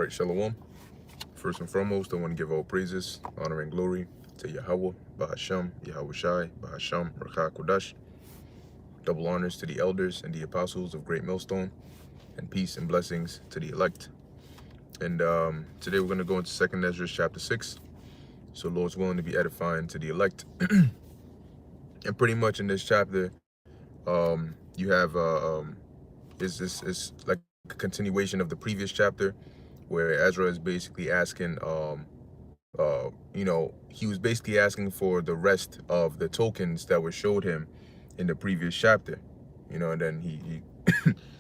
right, Shalom. First and foremost, I want to give all praises, honor, and glory to Yahweh, Bahasham, Yahweh Shai, Bahasham, Rakha Kodash. Double honors to the elders and the apostles of Great Millstone, and peace and blessings to the elect. And today we're going to go into 2nd Esdras Chapter 6. So Lord's willing to be edifying to the elect. And pretty much in this chapter, you have is like a continuation of the previous chapter, where Ezra is basically asking, he was basically asking for the rest of the tokens that were showed him in the previous chapter, and then he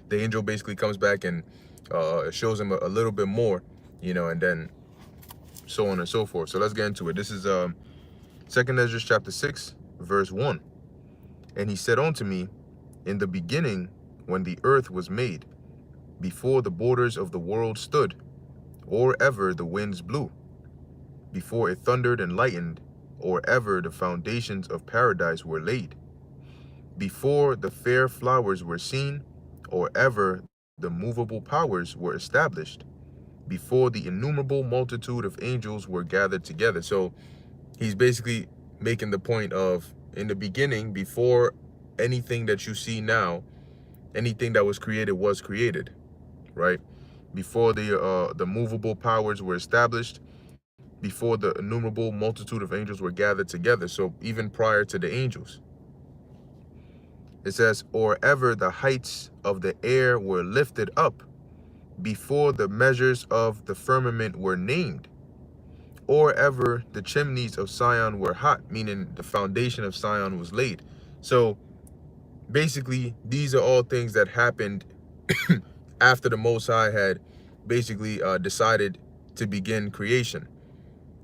the angel basically comes back and shows him a little bit more, and then so on and so forth. So let's get into it. This is 2nd Ezra chapter 6, verse 1. And he said unto me, in the beginning, when the earth was made, before the borders of the world stood, or ever the winds blew, before it thundered and lightened, or ever the foundations of paradise were laid, before the fair flowers were seen, or ever the movable powers were established, before the innumerable multitude of angels were gathered together. So he's basically making the point of, in the beginning, before anything that you see now, anything that was created, right? Before the movable powers were established, before the innumerable multitude of angels were gathered together. So even prior to the angels, it says, or ever the heights of the air were lifted up, before the measures of the firmament were named, or ever the chimneys of Sion were hot, meaning the foundation of Sion was laid. So basically, these are all things that happened after the Most High had basically decided to begin creation.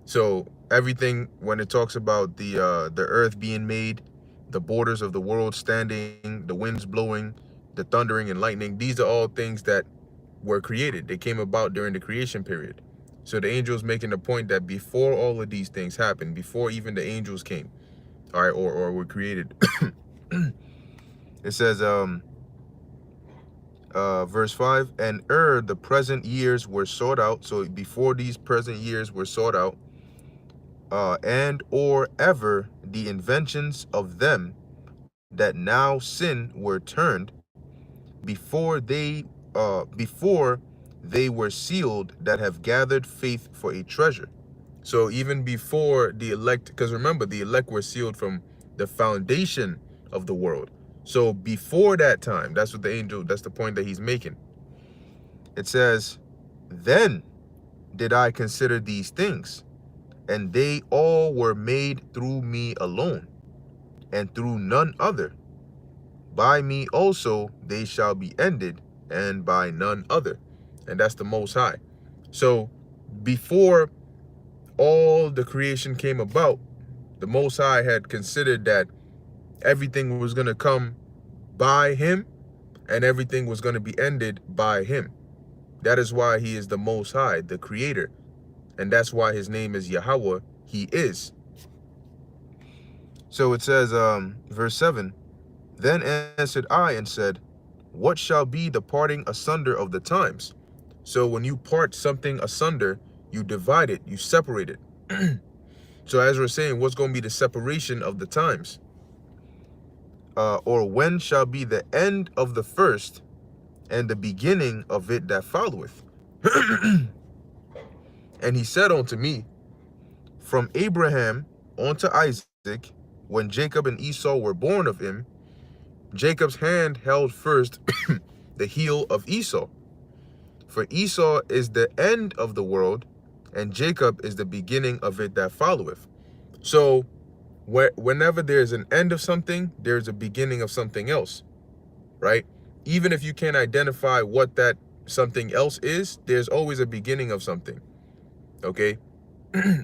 So everything, when it talks about the earth being made, the borders of the world standing, the winds blowing, the thundering and lightning, these are all things that were created. They came about during the creation period. So the angels making the point that before all of these things happened, before even the angels came, all right, or were created, it says, verse 5, and the present years were sought out. So before these present years were sought out, and or ever the inventions of them that now sin were turned, before they were sealed, that have gathered faith for a treasure. So even before the elect, because remember, the elect were sealed from the foundation of the world. So before that time, that's the point that he's making. It says, then did I consider these things, and they all were made through me alone, and through none other. By me also they shall be ended, and by none other. And that's the Most High. So before all the creation came about, the Most High had considered that everything was going to come by him, and everything was going to be ended by him. That is why he is the Most High, the Creator. And that's why his name is Yahweh. He is. So it says, verse 7, then answered I and said, what shall be the parting asunder of the times? So when you part something asunder, you divide it, you separate it. So as we're saying, what's going to be the separation of the times? Or when shall be the end of the first, and the beginning of it that followeth? And he said unto me, from Abraham unto Isaac, when Jacob and Esau were born of him, Jacob's hand held first the heel of Esau. For Esau is the end of the world, and Jacob is the beginning of it that followeth. So whenever there's an end of something, there's a beginning of something else, right? Even if you can't identify what that something else is, there's always a beginning of something, okay?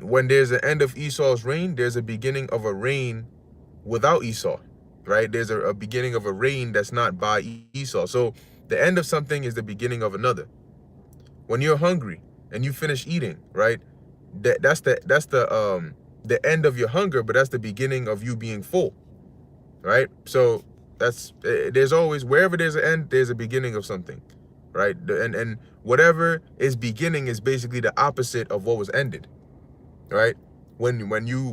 When there's an end of Esau's reign, there's a beginning of a reign without Esau, right? There's a beginning of a reign that's not by Esau. So the end of something is the beginning of another. When you're hungry and you finish eating, right? That's the end of your hunger, but that's the beginning of you being full, right? So there's always, wherever there's an end, there's a beginning of something, right? And whatever is beginning is basically the opposite of what was ended, right? When you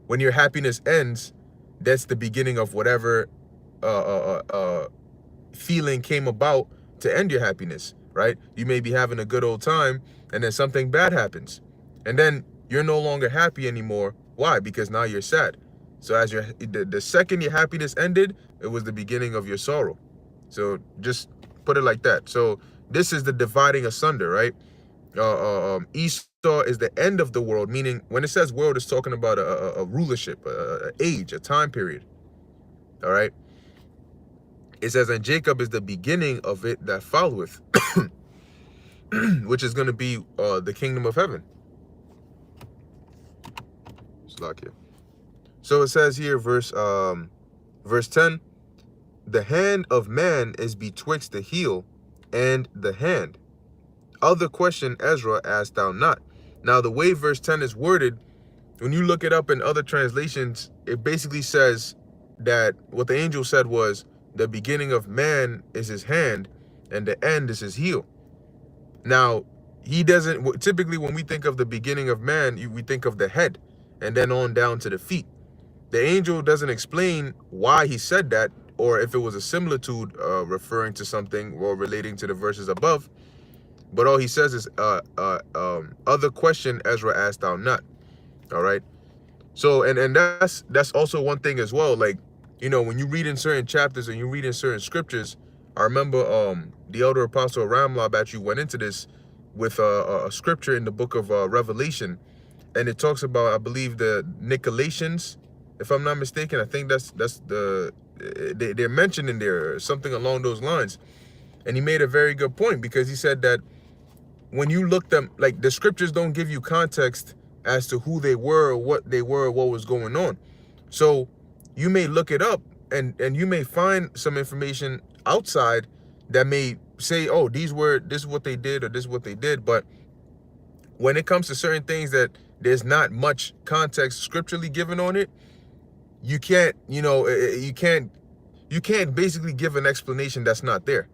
when your happiness ends, that's the beginning of whatever feeling came about to end your happiness, right? You may be having a good old time, and then something bad happens, and then you're no longer happy anymore. Why? Because now you're sad. So as the second your happiness ended, it was the beginning of your sorrow. So just put it like that. So this is the dividing asunder, right? Esau is the end of the world, meaning when it says world, it's talking about a rulership, a age, a time period. All right. It says, and Jacob is the beginning of it that followeth, which is going to be the kingdom of heaven. Slakia. So it says here, verse 10, the hand of man is betwixt the heel and the hand. Other question, Ezra, asked thou not. Now, the way verse 10 is worded, when you look it up in other translations, it basically says that what the angel said was, the beginning of man is his hand, and the end is his heel. Now, he doesn't, typically when we think of the beginning of man, we think of the head, and then on down to the feet. The angel doesn't explain why he said that, or if it was a similitude referring to something or relating to the verses above. But all he says is, other question Ezra asked thou not. All right. So, and that's also one thing as well. Like, you know, when you read in certain chapters and you read in certain scriptures, I remember the elder apostle Ramlab actually went into this with a scripture in the book of Revelation, and it talks about, I believe, the Nicolaitans, if I'm not mistaken. I think that's they're mentioned in there, something along those lines. And he made a very good point, because he said that when you look them, like, the scriptures don't give you context as to who they were, or what they were, or what was going on. So you may look it up, and you may find some information outside that may say, oh, this is what they did, or this is what they did. But when it comes to certain things that there's not much context scripturally given on it, you can't, you can't basically give an explanation that's not there.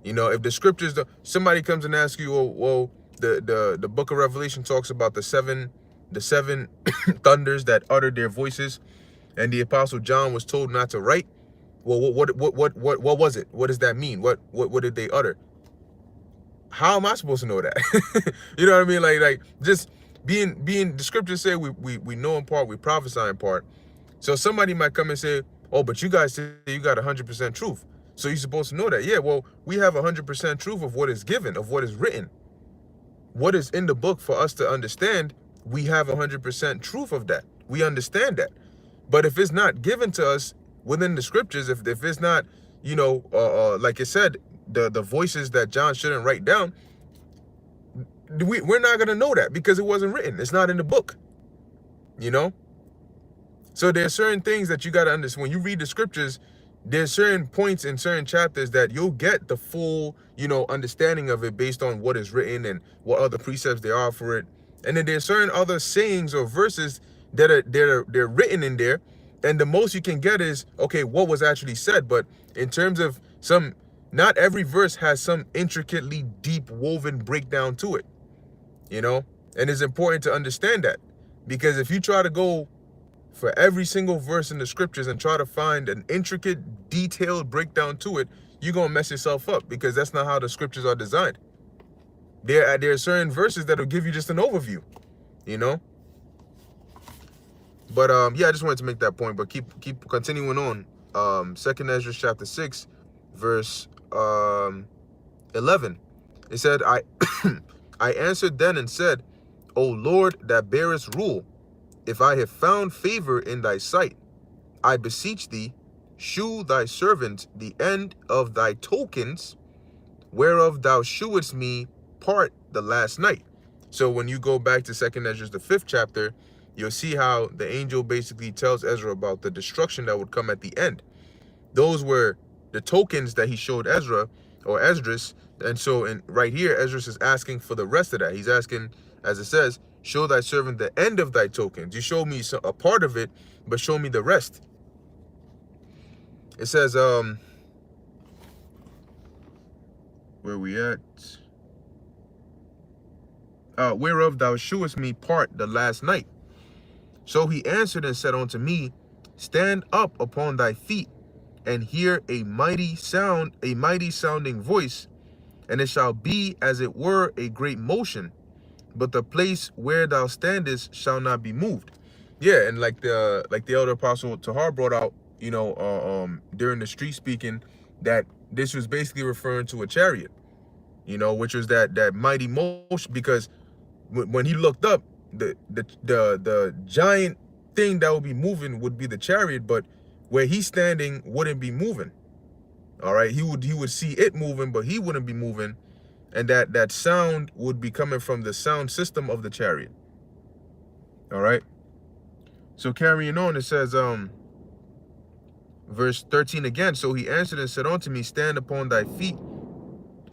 You know, if the scriptures, somebody comes and asks you, well, the book of Revelation talks about the seven thunders that uttered their voices, and the apostle John was told not to write. Well, what was it? What does that mean? What did they utter? How am I supposed to know that? You know what I mean? Like just being the scriptures say we know in part, we prophesy in part. So somebody might come and say, oh, but you guys say you got 100% truth, so you're supposed to know that. Yeah, well, we have 100% truth of what is given, of what is written, what is in the book for us to understand. We have 100% truth of that. We understand that. But if it's not given to us within the scriptures, if it's not, like it said, the voices that John shouldn't write down, we're not going to know that, because it wasn't written. It's not in the book, So there's certain things that you got to understand. When you read the scriptures, there's certain points in certain chapters that you'll get the full, understanding of it based on what is written and what other precepts there are for it. And then there's certain other sayings or verses that they're written in there, and the most you can get is, okay, what was actually said. But in terms of not every verse has some intricately deep woven breakdown to it, and it's important to understand that, because if you try to go for every single verse in the scriptures and try to find an intricate, detailed breakdown to it, you're going to mess yourself up, because that's not how the scriptures are designed. There are certain verses that will give you just an overview, But yeah, I just wanted to make that point. But keep continuing on. Second Esdras chapter 6, verse 11. It said, I I answered then and said, O Lord, that bearest rule, if I have found favor in thy sight, I beseech thee, shew thy servant the end of thy tokens, whereof thou shewedst me part the last night. So when you go back to Second Esdras, the 5th chapter, you'll see how the angel basically tells Ezra about the destruction that would come at the end. Those were the tokens that he showed Ezra, or Esdras. And so right here, Esdras is asking for the rest of that. He's asking, as it says, show thy servant the end of thy tokens. You show me a part of it, but show me the rest. It says, where we at? Whereof thou shewest me part the last night. So he answered and said unto me, stand up upon thy feet, and hear a mighty sounding voice, and it shall be as it were a great motion, but the place where thou standest shall not be moved. Yeah, and like the elder apostle Tahar brought out, during the street speaking, that this was basically referring to a chariot, which was that mighty motion, because when he looked up, the giant thing that would be moving would be the chariot, but where he's standing wouldn't be moving. All right, he would see it moving, but he wouldn't be moving, and that sound would be coming from the sound system of the chariot. All right. So carrying on, it says, verse 13 again. So he answered and said unto me, stand upon thy feet,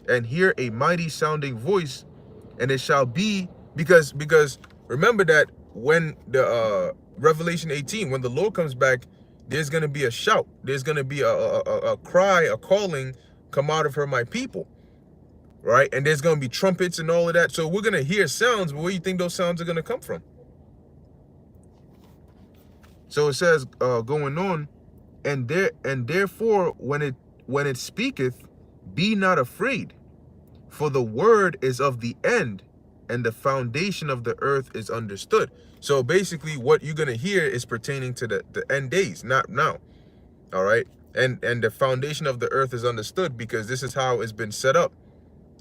and hear a mighty sounding voice, and it shall be, because remember that when the Revelation 18, when the Lord comes back, there's going to be a shout, there's going to be a cry, a calling, come out of her, my people, right? And there's going to be trumpets and all of that. So we're going to hear sounds, but where do you think those sounds are going to come from? So it says, going on, and therefore when it speaketh, be not afraid, for the word is of the end, and the foundation of the earth is understood. So basically what you're going to hear is pertaining to the end days, not now. All right. And the foundation of the earth is understood, because this is how it's been set up.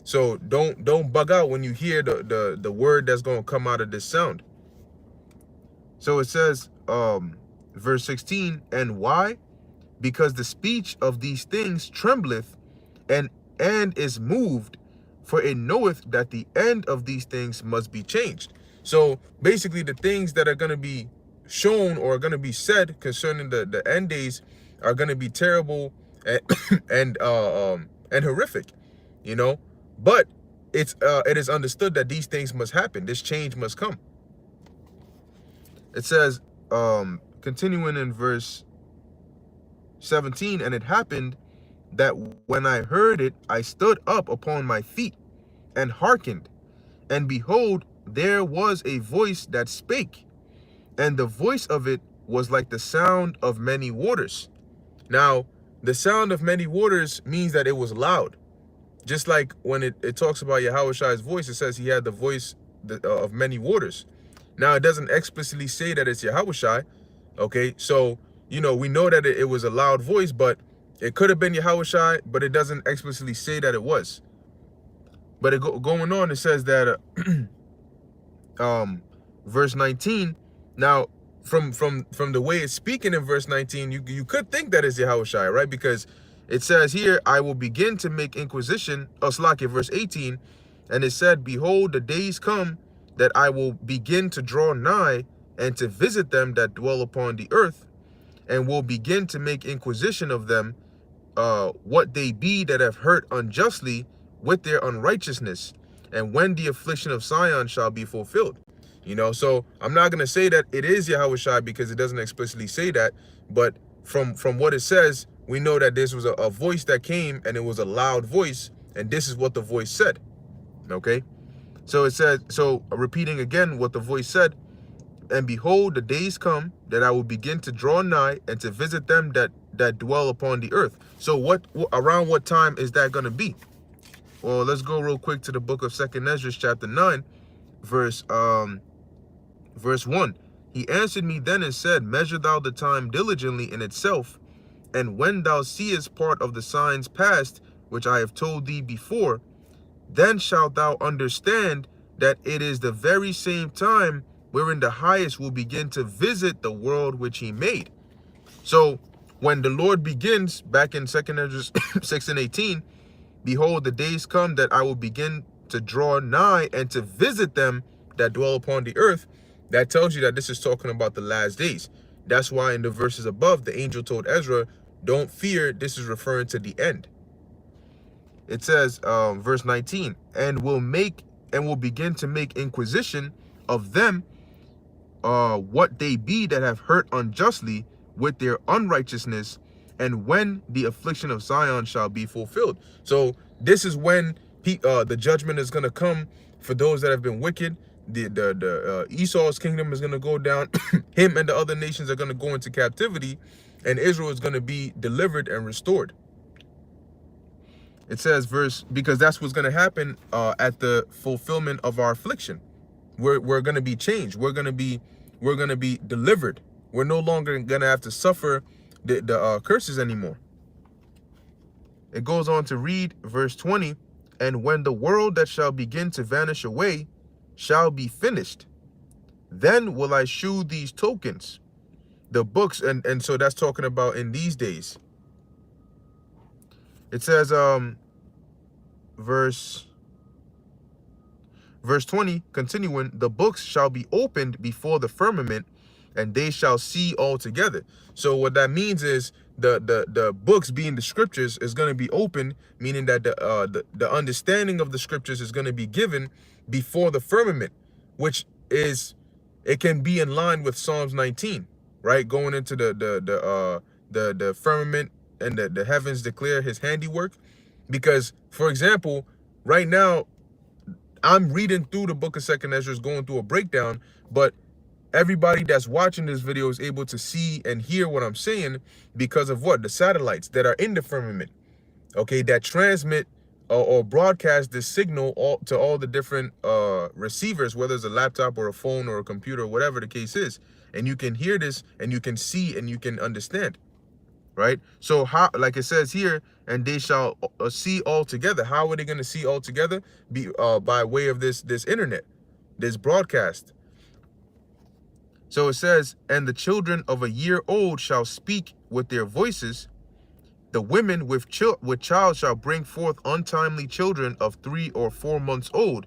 So don't bug out when you hear the word that's going to come out of this sound. So it says, verse 16, and why? Because the speech of these things trembleth, and is moved, for it knoweth that the end of these things must be changed. So basically the things that are going to be shown or are going to be said concerning the end days are going to be terrible and horrific, but it is understood that these things must happen. This change must come. It says, continuing in verse 17, and it happened that when I heard it, I stood up upon my feet and hearkened, and behold, there was a voice that spake, and the voice of it was like the sound of many waters. Now, the sound of many waters means that it was loud. Just like when it talks about Yahushai's voice, it says he had the voice of many waters. Now, it doesn't explicitly say that it's Yahushai, okay? So, we know that it was a loud voice, but it could have been Yahushai, but it doesn't explicitly say that it was. But going on, it says that, verse 19, now, from the way it's speaking in verse 19, you could think that it's Yahushai, right? Because it says here, I will begin to make inquisition, verse 18, and it said, behold, the days come that I will begin to draw nigh, and to visit them that dwell upon the earth, and will begin to make inquisition of them, what they be that have hurt unjustly with their unrighteousness, and when the affliction of Sion shall be fulfilled. So I'm not going to say that it is Yahushai, because it doesn't explicitly say that, but from what it says, we know that this was a voice that came, and it was a loud voice, and this is what the voice said. Okay, so it says, so repeating again what the voice said, and behold, the days come that I will begin to draw nigh, and to visit them that dwell upon the earth. So around what time is that going to be? Well, let's go real quick to the book of 2nd Esdras chapter 9, verse 1. He answered me then and said, measure thou the time diligently in itself, and when thou seest part of the signs past, which I have told thee before, then shalt thou understand that it is the very same time wherein the highest will begin to visit the world which he made. So when the Lord begins, back in 2nd Esdras 6 and 18, behold, the days come that I will begin to draw nigh, and to visit them that dwell upon the earth. That tells you that this is talking about the last days. That's why in the verses above, the angel told Ezra, don't fear, this is referring to the end. It says, verse 19, and will begin to make inquisition of them, what they be that have hurt unjustly with their unrighteousness, and when the affliction of Zion shall be fulfilled. So this is when The judgment is going to come for those that have been wicked. The Esau's kingdom is going to go down. Him and the other nations are going to go into captivity, and Israel is going to be delivered and restored. It says because that's what's going to happen at the fulfillment of our affliction. We're going to be changed. We're going to be delivered. We're no longer going to have to suffer the curses anymore. It goes on to read verse 20, and when the world that shall begin to vanish away shall be finished, then will I shew these tokens, the books, and so that's talking about in these days. It says, verse 20, continuing, the books shall be opened before the firmament, and they shall see all together. So what that means is the books, being the scriptures, is going to be opened, meaning that the understanding of the scriptures is going to be given before the firmament, which is, it can be in line with Psalms 19, right? Going into the firmament, and the heavens declare his handiwork. Because, for example, right now I'm reading through the book of 2nd Esdras, going through a breakdown, but everybody that's watching this video is able to see and hear what I'm saying because of what? The satellites that are in the firmament, okay, that transmit or broadcast this signal to all the different receivers, whether it's a laptop or a phone or a computer or whatever the case is. And you can hear this, and you can see, and you can understand, right? So how, like it says here, and they shall see all together. How are they going to see all together? By way of this internet, this broadcast. So it says, and the children of a year old shall speak with their voices. The women with child shall bring forth untimely children of 3 or 4 months old,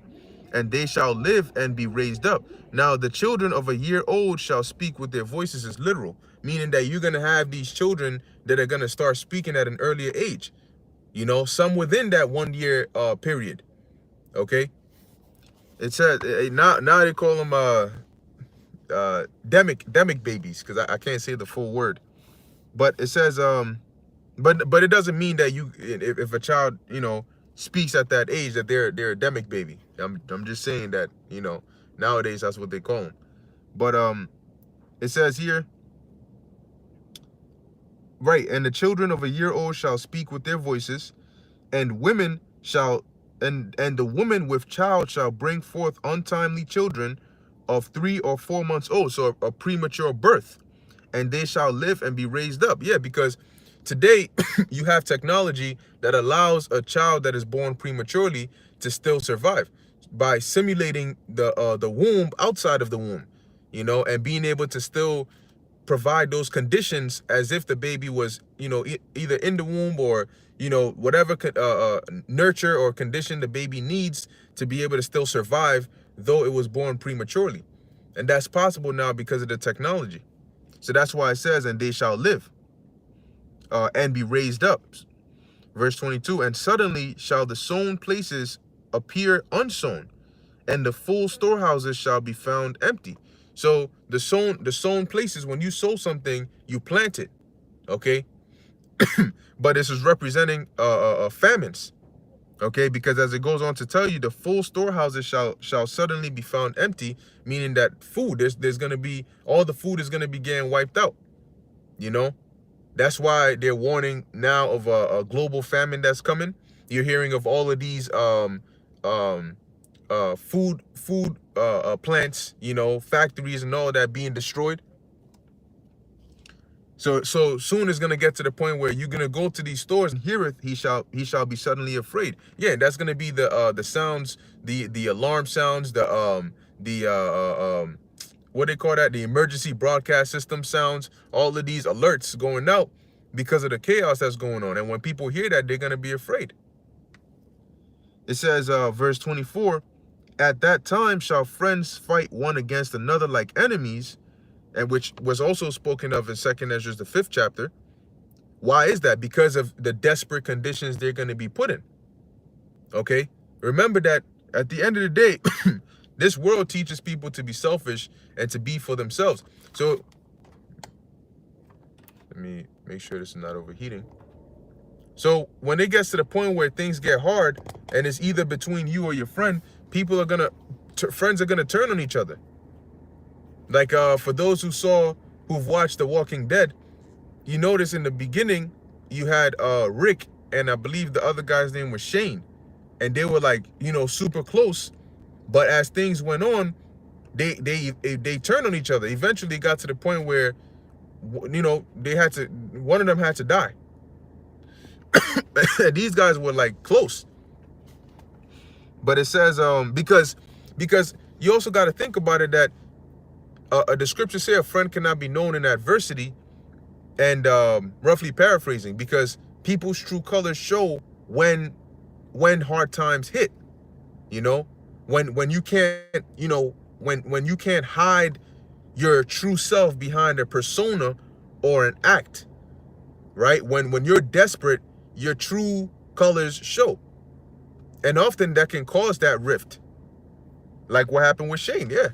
and they shall live and be raised up. Now, the children of a year old shall speak with their voices is literal, meaning that you're going to have these children that are going to start speaking at an earlier age, you know, some within that 1 year period. Okay. It says now they call them demic babies, because I can't say the full word, but it says but it doesn't mean that if a child, you know, speaks at that age that they're a demic baby. I'm just saying that, you know, nowadays that's what they call them. But it says here, right, and the children of a year old shall speak with their voices, and women shall and the woman with child shall bring forth untimely children of 3 or 4 months old, so a premature birth, and they shall live and be raised up. Yeah, because today you have technology that allows a child that is born prematurely to still survive by simulating the womb outside of the womb, you know, and being able to still provide those conditions as if the baby was, you know, either in the womb or, you know, whatever nurture or condition the baby needs to be able to still survive, though it was born prematurely. And that's possible now because of the technology. So that's why it says, and they shall live and be raised up. Verse 22, and suddenly shall the sown places appear unsown, and the full storehouses shall be found empty. So the sown places, when you sow something, you plant it, okay? But this is representing famines, okay? Because as it goes on to tell you, the full storehouses shall suddenly be found empty, meaning that food, there's going to be, all the food is going to be getting wiped out, you know? That's why they're warning now of a global famine that's coming. You're hearing of all of these food plants, you know, factories and all that being destroyed. So soon it's gonna get to the point where you're gonna go to these stores and heareth he shall be suddenly afraid. Yeah, that's gonna be the sounds, the alarm sounds, what they call that, the emergency broadcast system sounds, all of these alerts going out because of the chaos that's going on. And when people hear that, they're gonna be afraid. It says, verse 24, at that time shall friends fight one against another like enemies, and which was also spoken of in 2nd Esdras, the 5th chapter. Why is that? Because of the desperate conditions they're going to be put in. Okay? Remember that at the end of the day, this world teaches people to be selfish and to be for themselves. So, let me make sure this is not overheating. So when it gets to the point where things get hard and it's either between you or your friend, friends are gonna turn on each other. Like for those who've watched The Walking Dead, you notice in the beginning you had Rick and I believe the other guy's name was Shane, and they were like, super close. But as things went on, they turned on each other. Eventually, it got to the point where, one of them had to die. These guys were like close. But it says because you also got to think about it that the scriptures say a friend cannot be known in adversity, and roughly paraphrasing, because people's true colors show when hard times hit. When you can't when you can't hide your true self behind a persona or an act, right? When you're desperate, your true colors show, and often that can cause that rift, like what happened with Shane. Yeah.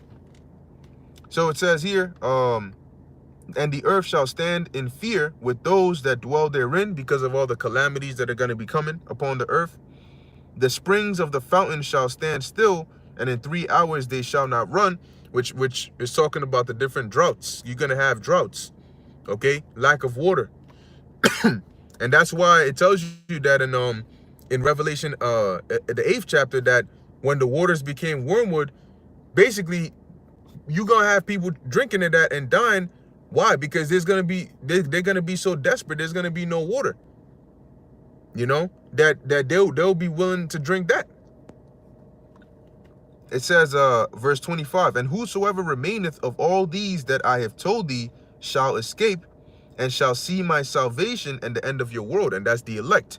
So it says here, and the earth shall stand in fear with those that dwell therein, because of all the calamities that are going to be coming upon the earth. The springs of the fountain shall stand still, and in 3 hours they shall not run, which is talking about the different droughts. You're going to have droughts, okay? Lack of water. And that's why it tells you that in Revelation, the 8th chapter, that when the waters became wormwood, basically you're going to have people drinking of that and dying. Why? Because they're going to be so desperate, there's going to be no water. That they'll be willing to drink that. It says, verse 25, and whosoever remaineth of all these that I have told thee shall escape, and shall see my salvation and the end of your world. And that's the elect.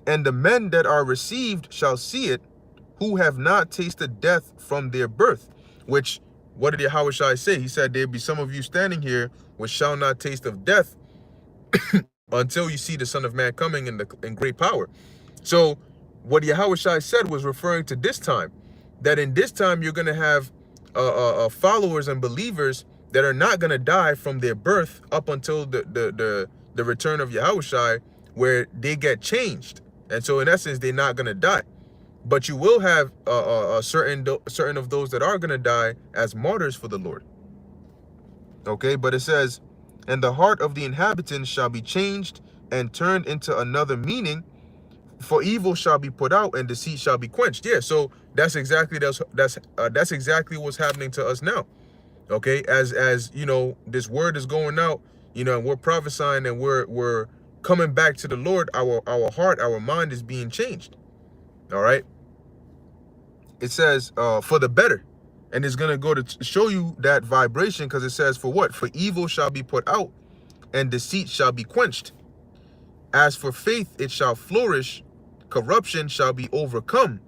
And the men that are received shall see it, who have not tasted death from their birth. Which, what did Yahushua say? He said, there be some of you standing here which shall not taste of death until you see the Son of Man coming in great power. So what Yahushua said was referring to this time, that in this time you're going to have followers and believers that are not going to die from their birth up until the return of Yahushua, where they get changed. And so in essence, they're not going to die. But you will have certain of those that are going to die as martyrs for the Lord. Okay, but it says, and the heart of the inhabitants shall be changed and turned into another meaning, for evil shall be put out and deceit shall be quenched. Yeah, so that's exactly what's happening to us now. Okay, as this word is going out, and we're prophesying and we're coming back to the Lord, our heart, our mind is being changed. All right. It says for the better. And it's going to go to show you that vibration, because it says, for what? For evil shall be put out and deceit shall be quenched. As for faith, it shall flourish. Corruption shall be overcome.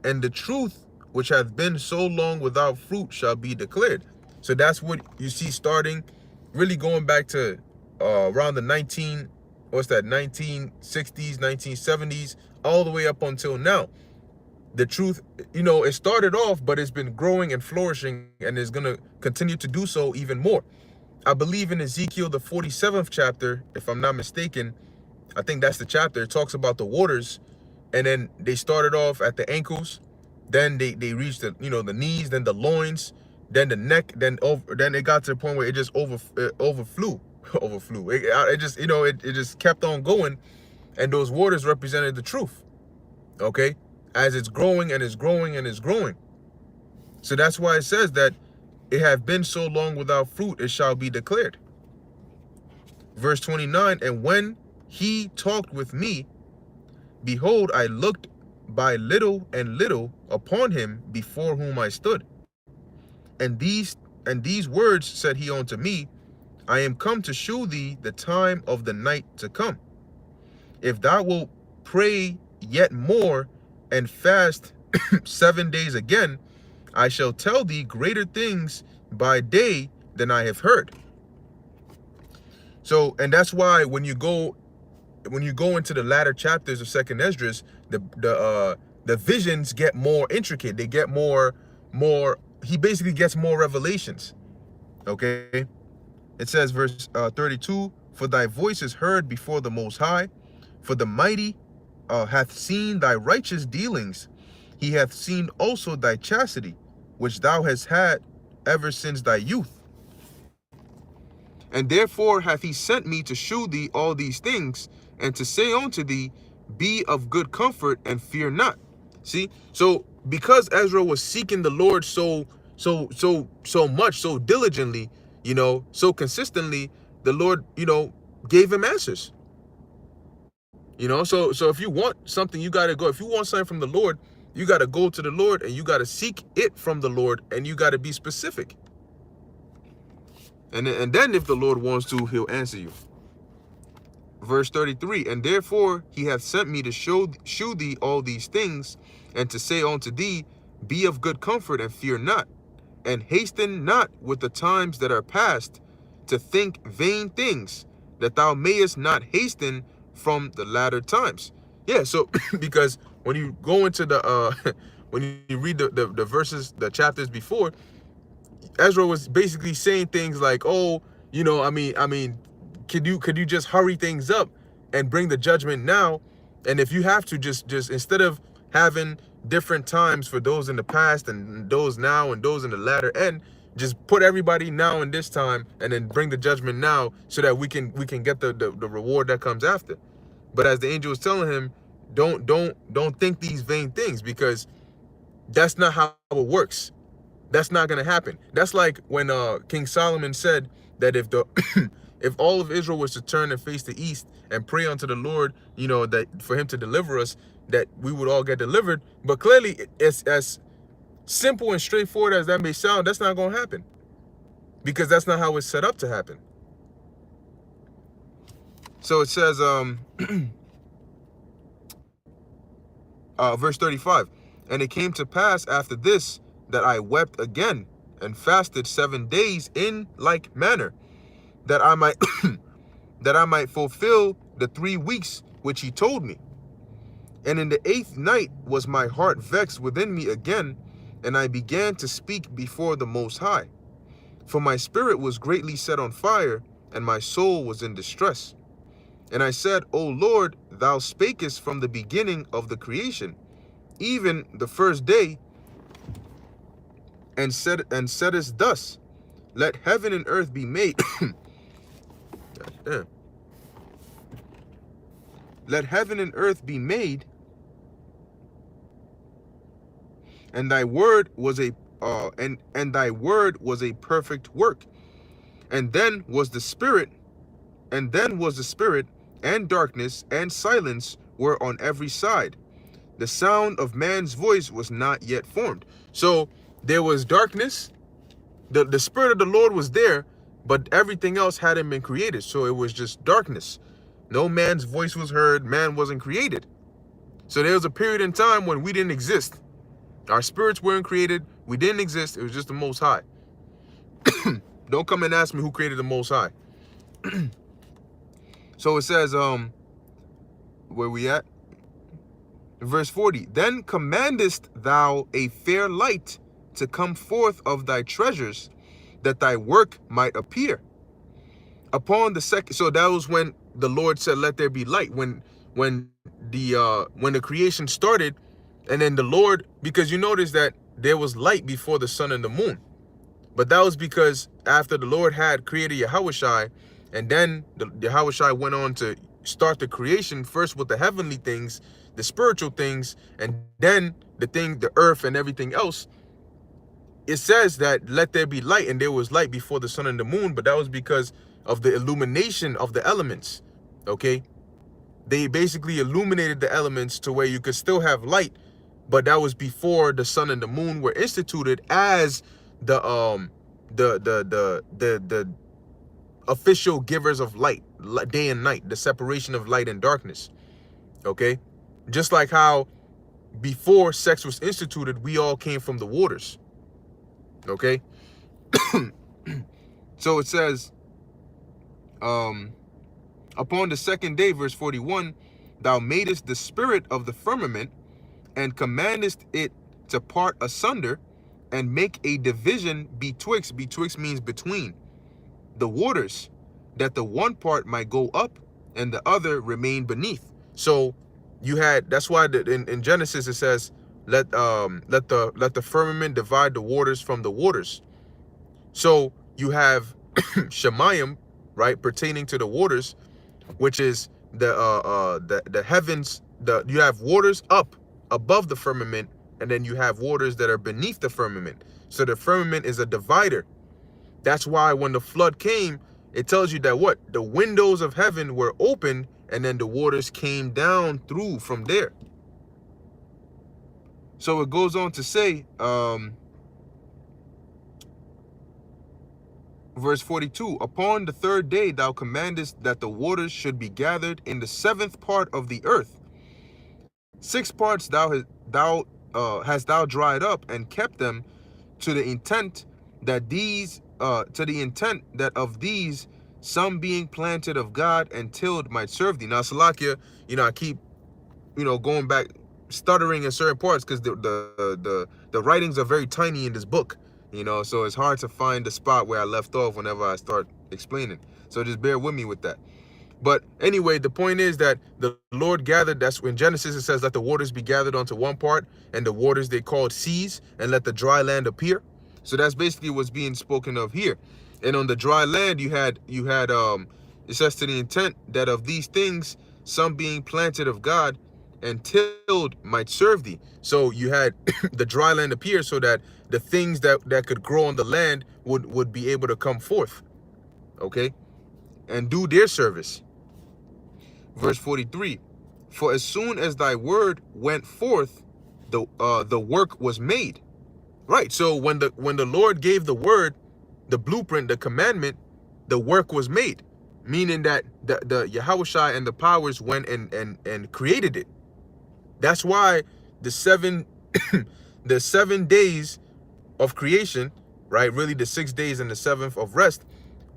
And the truth, which hath been so long without fruit, shall be declared. So that's what you see starting, really going back to around the 1960s, 1970s, all the way up until now. The truth, it started off, but it's been growing and flourishing, and is going to continue to do so even more. I believe in Ezekiel, the 47th chapter, if I'm not mistaken, I think that's the chapter. It talks about the waters, and then they started off at the ankles, then they reached the the knees, then the loins, then the neck, then it got to the point where it just overflew. It just it just kept on going, and those waters represented the truth. Okay. As it's growing and it's growing and it's growing. So that's why it says that it have been so long without fruit, it shall be declared. Verse 29, and when he talked with me, behold, I looked by little and little upon him before whom I stood. And these words said he unto me, I am come to shew thee the time of the night to come. If thou wilt pray yet more, and fast 7 days again, I shall tell thee greater things by day than I have heard. So, and that's why when you go into the latter chapters of Second Esdras, the visions get more intricate. They get more. He basically gets more revelations. Okay, it says verse 32: For thy voice is heard before the Most High. For the mighty hath seen thy righteous dealings. He hath seen also thy chastity, which thou hast had ever since thy youth. And therefore hath he sent me to shew thee all these things, and to say unto thee, be of good comfort and fear not. See, so because Ezra was seeking the Lord so much, so diligently, so consistently, the Lord, gave him answers. So if you want something, you got to go. If you want something from the Lord, you got to go to the Lord, and you got to seek it from the Lord, and you got to be specific. And then if the Lord wants to, he'll answer you. Verse 33, and therefore he hath sent me to shew thee all these things, and to say unto thee, be of good comfort and fear not, and hasten not with the times that are past, to think vain things, that thou mayest not hasten from the latter times. Yeah, so because when you go into the when you read the verses, the chapters before, Ezra was basically saying things like, oh, could you just hurry things up and bring the judgment now? And if you have to, just instead of having different times for those in the past and those now and those in the latter end, just put everybody now in this time, and then bring the judgment now, so that we can get the reward that comes after. But as the angel was telling him, don't think these vain things, because that's not how it works. That's not going to happen. That's like when King Solomon said that if if all of Israel was to turn and face the east and pray unto the Lord, that for him to deliver us, that we would all get delivered. But clearly, it's as simple and straightforward as that may sound, that's not going to happen, because that's not how it's set up to happen. So it says, verse 35, and it came to pass after this, that I wept again, and fasted 7 days in like manner, that I might that I might fulfill the 3 weeks which he told me. And in the 8th night was my heart vexed within me again, and I began to speak before the Most High. For my spirit was greatly set on fire, and my soul was in distress. And I said, O Lord, thou spakest from the beginning of the creation, even the first day, and saidest thus, let heaven and earth be made. Let heaven and earth be made, and thy word was a perfect work. And then was the spirit, and darkness and silence were on every side. The sound of man's voice was not yet formed. So there was darkness. The spirit of the Lord was there, but everything else hadn't been created. So it was just darkness. No man's voice was heard. Man wasn't created. So there was a period in time when we didn't exist. Our spirits weren't created. We didn't exist. It was just the Most High. Don't come and ask me who created the Most High. So it says, where we at? Verse 40, then commandest thou a fair light to come forth of thy treasures, that thy work might appear. Upon the second, so that was when the Lord said, let there be light, when the creation started. And then the Lord, because you notice that there was light before the sun and the moon, but that was because after the Lord had created Yahushai, and then the Yahushai went on to start the creation first with the heavenly things, the spiritual things, and then the earth and everything else. It says that let there be light, and there was light before the sun and the moon, but that was because of the illumination of the elements. Okay, they basically illuminated the elements to where you could still have light, but that was before the sun and the moon were instituted as the official givers of light, day and night, the separation of light and darkness. Okay, just like how before sex was instituted, we all came from the waters. Okay. So it says, upon the second day, verse 41, thou madest the spirit of the firmament, and commandest it to part asunder, and make a division betwixt means between the waters, that the one part might go up and the other remain beneath. So you had, that's why in Genesis it says, let the firmament divide the waters from the waters. So you have Shemayim, right, pertaining to the waters, which is the heavens. You have waters up above the firmament, and then you have waters that are beneath the firmament. So the firmament is a divider. That's why when the flood came, it tells you that what? The windows of heaven were open, and then the waters came down through from there. So it goes on to say, verse 42, upon the third day thou commandest that the waters should be gathered in the seventh part of the earth. 6 parts hast thou dried up and kept them to the intent that of these some being planted of God and tilled might serve thee. Now, Salakia, I keep going back, stuttering in certain parts because the writings are very tiny in this book, so it's hard to find the spot where I left off whenever I start explaining. So just bear with me with that. But anyway, the point is that the Lord gathered, that's when Genesis it says, let the waters be gathered onto one part, and the waters they called seas, and let the dry land appear. So that's basically what's being spoken of here. And on the dry land, you had it says to the intent that of these things, some being planted of God and tilled might serve thee. So you had the dry land appear so that the things that could grow on the land would be able to come forth, okay, and do their service. Verse 43, for as soon as thy word went forth, the work was made. Right. So when the Lord gave the word, the blueprint, the commandment, the work was made. Meaning that the Yahushua and the powers went and created it. That's why the seven the 7 days of creation, right? Really the 6 days and the seventh of rest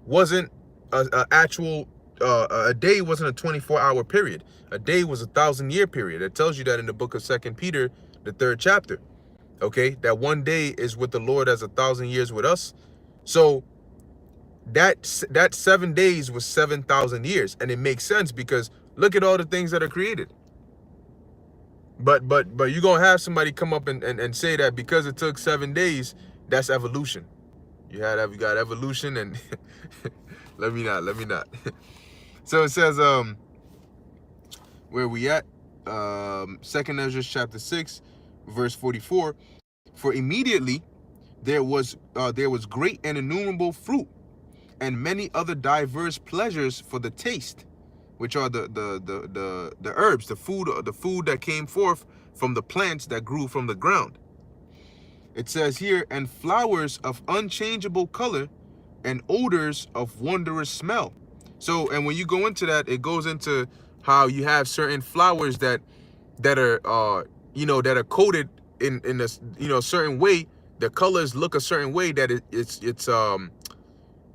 wasn't a actual a day wasn't a 24-hour period. A day was a 1,000-year period. It tells you that in the book of 2 Peter, the 3rd chapter. Okay, that one day is with the Lord as 1,000 years with us. So that 7 days was 7,000 years, and it makes sense because look at all the things that are created. But you're gonna have somebody come up and say that because it took 7 days, that's evolution. You got evolution, and let me not. So it says, where we at? 2nd Esdras chapter 6, verse 44. For immediately there was great and innumerable fruit, and many other diverse pleasures for the taste, which are the herbs, the food that came forth from the plants that grew from the ground. It says here, and flowers of unchangeable color, and odors of wondrous smell. So, and when you go into that, it goes into how you have certain flowers that are that are coated in a certain way. The colors look a certain way that it's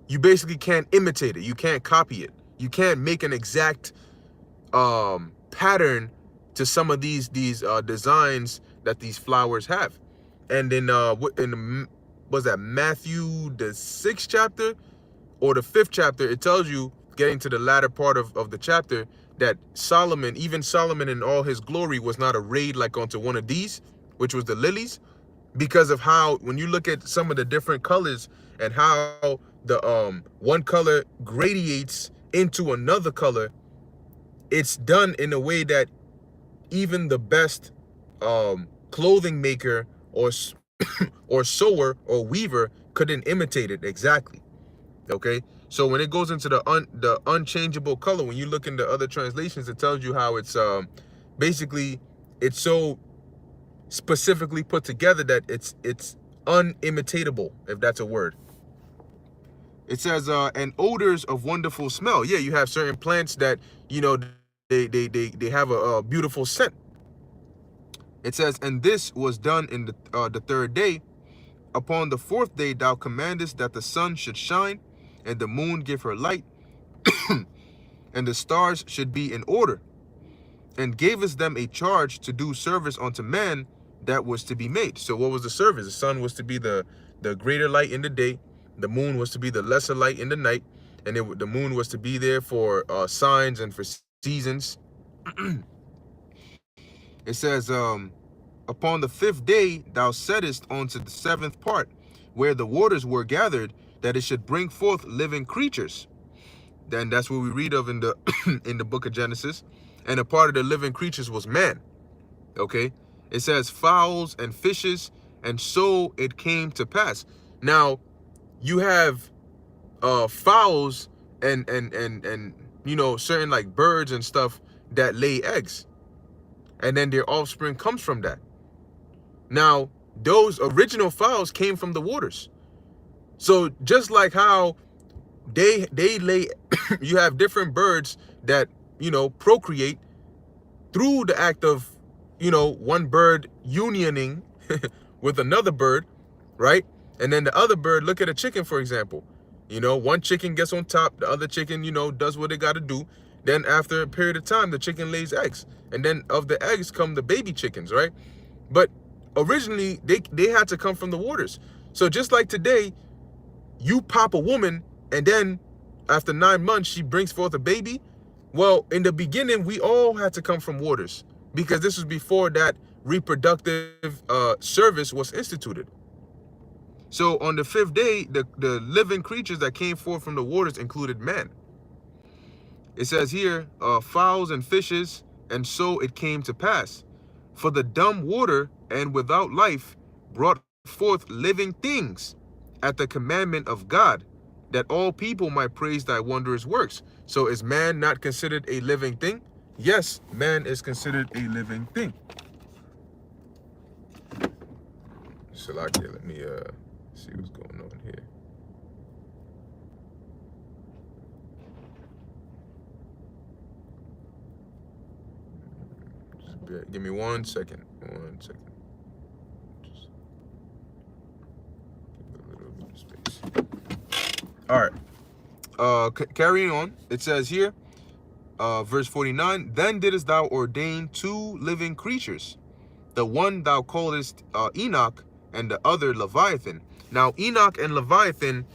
you basically can't imitate it. You can't copy it. You can't make an exact pattern to some of these designs that these flowers have. And in was that Matthew the 6th chapter or the 5th chapter, it tells you, getting to the latter part of the chapter, that even Solomon in all his glory was not arrayed like onto one of these, which was the lilies, because of how, when you look at some of the different colors and how the one color gradiates into another color, it's done in a way that even the best clothing maker or sewer or weaver couldn't imitate it exactly. Okay, so when it goes into the unchangeable color, when you look into other translations, it tells you how it's basically it's so specifically put together that it's unimitatable, if that's a word. It says and odors of wonderful smell. Yeah, you have certain plants that they have a beautiful scent. It says, and this was done in the 3rd day. Upon the 4th day thou commandest that the sun should shine, and the moon give her light, and the stars should be in order, and gavest them a charge to do service unto man that was to be made. So what was the service? The sun was to be the greater light in the day, the moon was to be the lesser light in the night, and the moon was to be there for signs and for seasons. It says, upon the 5th day thou settest unto the 7th part, where the waters were gathered, that it should bring forth living creatures. Then that's what we read of in the in the book of Genesis. And a part of the living creatures was man. Okay? It says fowls and fishes, and so it came to pass. Now, you have fowls and you know, certain like birds and stuff that lay eggs. And then their offspring comes from that. Now, those original fowls came from the waters. So just like how they lay you have different birds that, you know, procreate through the act of, you know, one bird unioning with another bird, right? And then the other bird, look at a chicken, for example. You know, one chicken gets on top, the other chicken, you know, does what they got to do. Then after a period of time, the chicken lays eggs. And then of the eggs come the baby chickens, right? But originally, they had to come from the waters. So just like today, you pop a woman, and then after 9 months, she brings forth a baby. Well, in the beginning, we all had to come from waters, because this was before that reproductive service was instituted. So on the 5th day, the living creatures that came forth from the waters included man. It says here, fowls and fishes, and so it came to pass. For the dumb water and without life brought forth living things at the commandment of God, that all people might praise thy wondrous works. So is man not considered a living thing? Yes, man is considered a living thing. Salakia, let me see what's going on here. Just give me 1 second. 1 second. Just give a little bit of space. All right. Carrying on. It says here, verse 49, then didst thou ordain 2 living creatures, the one thou callest Enoch, and the other Leviathan. Now, Enoch and Leviathan,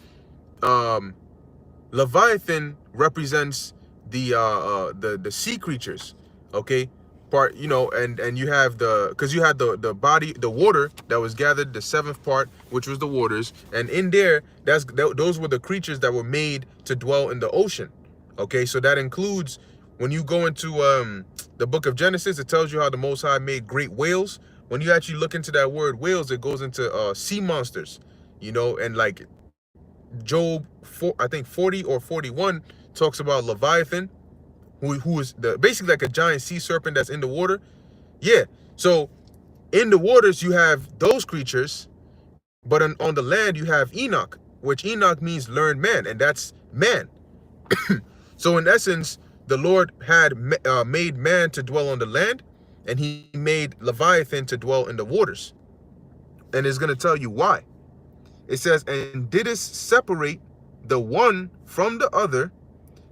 Leviathan represents the sea creatures, okay? Part, you know, and you have because you had the body, the water that was gathered, the 7th part, which was the waters, and in there, those were the creatures that were made to dwell in the ocean, okay? So that includes, when you go into the book of Genesis, it tells you how the Most High made great whales. When you actually look into that word whales, it goes into sea monsters, you know, and like Job 4, I think 40 or 41 talks about Leviathan, who is basically like a giant sea serpent that's in the water. Yeah, so in the waters you have those creatures, but on the land you have Enoch, which Enoch means learned man, and that's man. So in essence, the Lord had made man to dwell on the land, and he made Leviathan to dwell in the waters. And it's going to tell you why. It says, and didst separate the one from the other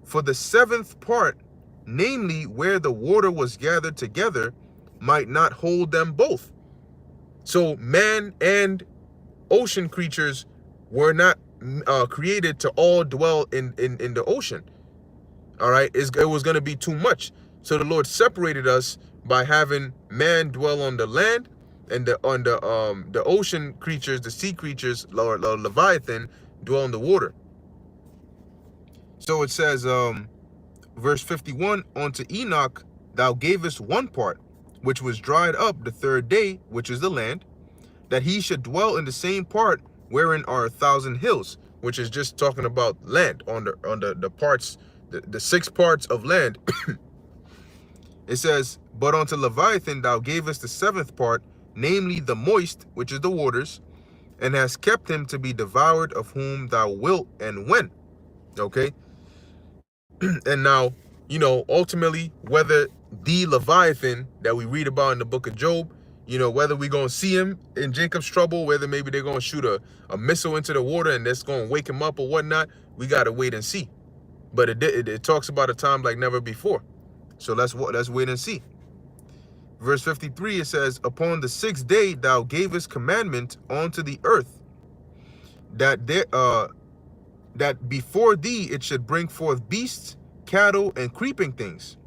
for the 7th part, namely where the water was gathered together, might not hold them both. So man and ocean creatures were not created to all dwell in the ocean. All right, it was going to be too much. So the Lord separated us by having man dwell on the land, and the ocean creatures, the sea creatures, Leviathan, dwell in the water. So it says, verse 51, unto Enoch thou gavest 1 part, which was dried up the 3rd day, which is the land, that he should dwell in the same part wherein are 1,000 hills, which is just talking about land, on the parts, the 6 parts of land. It says, but unto Leviathan thou gavest the 7th part, namely the moist, which is the waters, and hast kept him to be devoured of whom thou wilt and when. Okay? And now, you know, ultimately, whether the Leviathan that we read about in the book of Job, you know, whether we're going to see him in Jacob's trouble, whether maybe they're going to shoot a missile into the water and that's going to wake him up or whatnot, we got to wait and see. But it talks about a time like never before. So let's wait and see. Verse 53, it says, upon the 6th day thou gavest commandment unto the earth, that before thee it should bring forth beasts, cattle, and creeping things.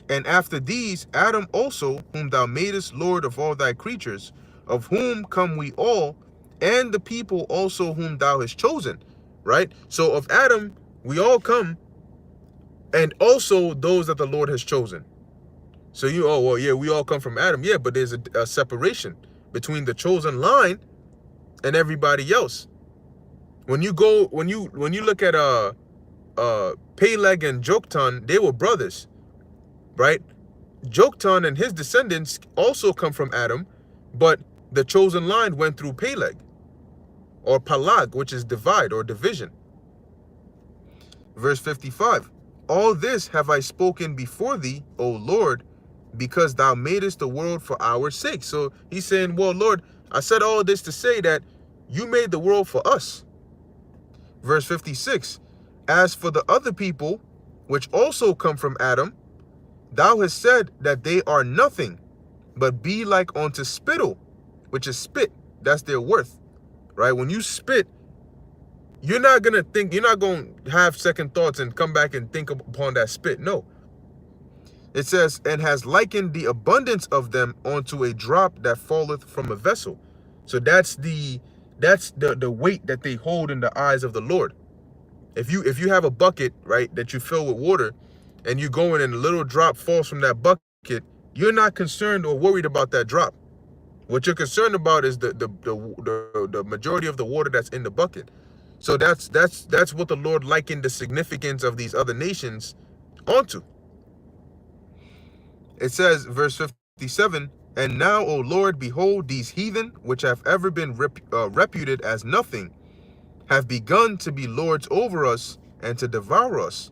And after these, Adam also, whom thou madest Lord of all thy creatures, of whom come we all, and the people also whom thou hast chosen. Right? So of Adam, we all come, and also those that the Lord has chosen. So oh, well, yeah, we all come from Adam. Yeah, but there's a separation between the chosen line and everybody else. When you look at Peleg and Joktan, they were brothers, right? Joktan and his descendants also come from Adam, but the chosen line went through Peleg, or Palag, which is divide or division. Verse 55, all this have I spoken before thee, O Lord, because thou madest the world for our sake. So he's saying, well, Lord, I said all this to say that you made the world for us. Verse 56, as for the other people, which also come from Adam, thou hast said that they are nothing, but be like unto spittle, which is spit. That's their worth, right? When you spit, you're not going to have second thoughts and come back and think upon that spit. No. It says, and has likened the abundance of them unto a drop that falleth from a vessel. So that's the weight that they hold in the eyes of the Lord. If you have a bucket, right, that you fill with water, and you go in and a little drop falls from that bucket, you're not concerned or worried about that drop. What you're concerned about is the majority of the water that's in the bucket. So that's what the Lord likened the significance of these other nations onto. It says, verse 57, and now, O Lord, behold, these heathen, which have ever been reputed as nothing, have begun to be lords over us and to devour us.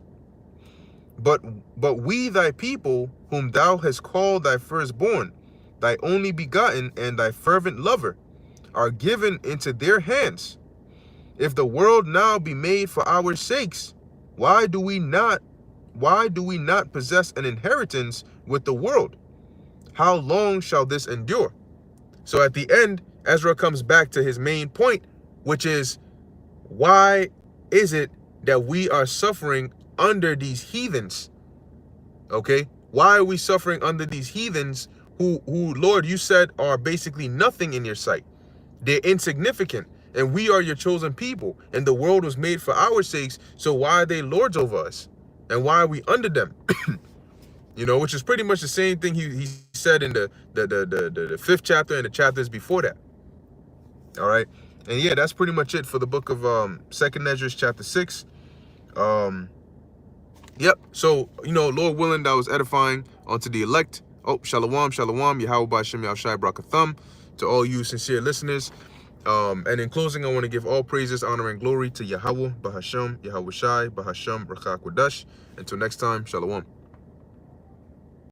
But we, thy people, whom thou hast called thy firstborn, thy only begotten and thy fervent lover, are given into their hands. If the world now be made for our sakes, why do we not possess an inheritance with the world? How long shall this endure? So at the end, Ezra comes back to his main point, which is, why is it that we are suffering under these heathens? Okay? Why are we suffering under these heathens who, Lord, you said are basically nothing in your sight? They're insignificant, and we are your chosen people, and the world was made for our sakes, so why are they lords over us? And why are we under them? Which is pretty much the same thing he said in the 5th chapter and the chapters before that. All right. And yeah, that's pretty much it for the book of 2nd Esdras chapter 6. Yep. So, Lord willing, that was edifying unto the elect. Oh, shalom, shalom, Yahweh B'Shem Yahushai Brakatham, to all you sincere listeners. And in closing, I want to give all praises, honor, and glory to Yahweh B'Hashem, Yahweh Shai, B'Hashem, Rakha Kodesh. Until next time, shalom.